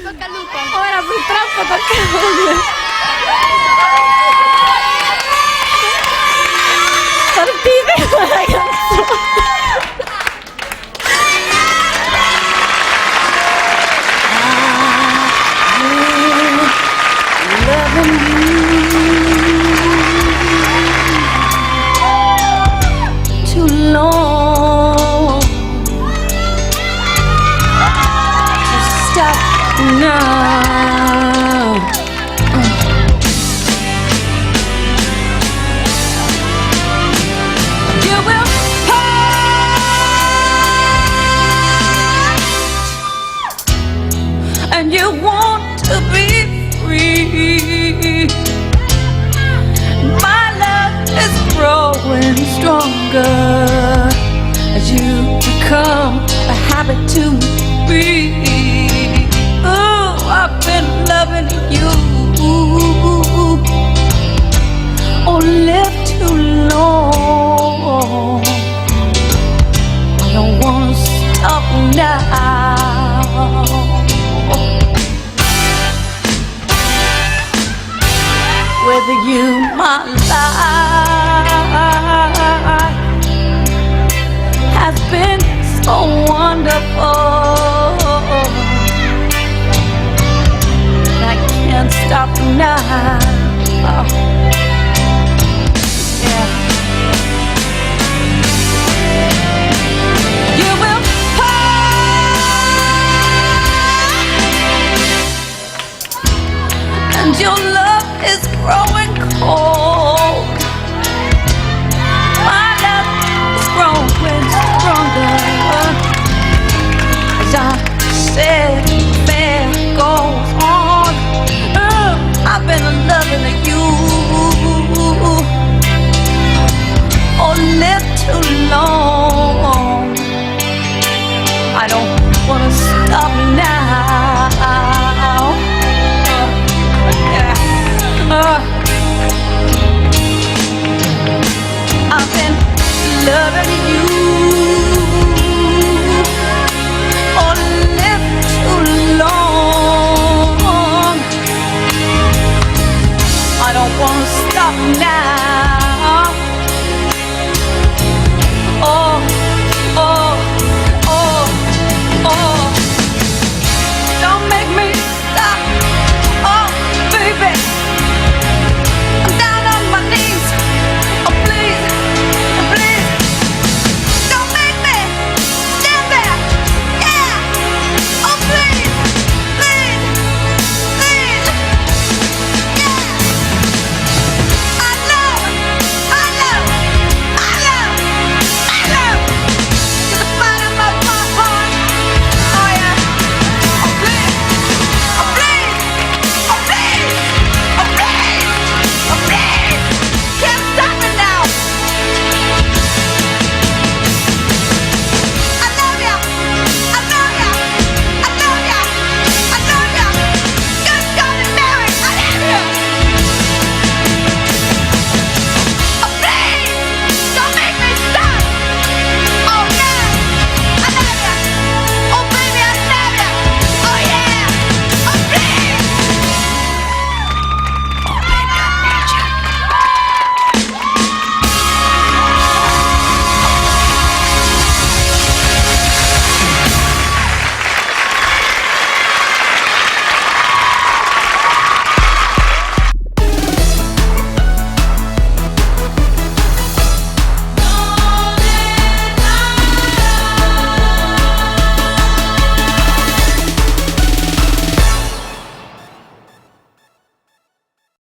Bocca al lupo. Ora purtroppo tocca a me. Partite con la canzone. Too long to stop now. You will fight, and you want to be free. My love is growing stronger as you become a habit to me. Oh, I've been loving you. Oh, live too long. I don't wanna stop now. With you, my life has been so wonderful. I can't stop now. Yeah. You will fight, and your love is growing cold.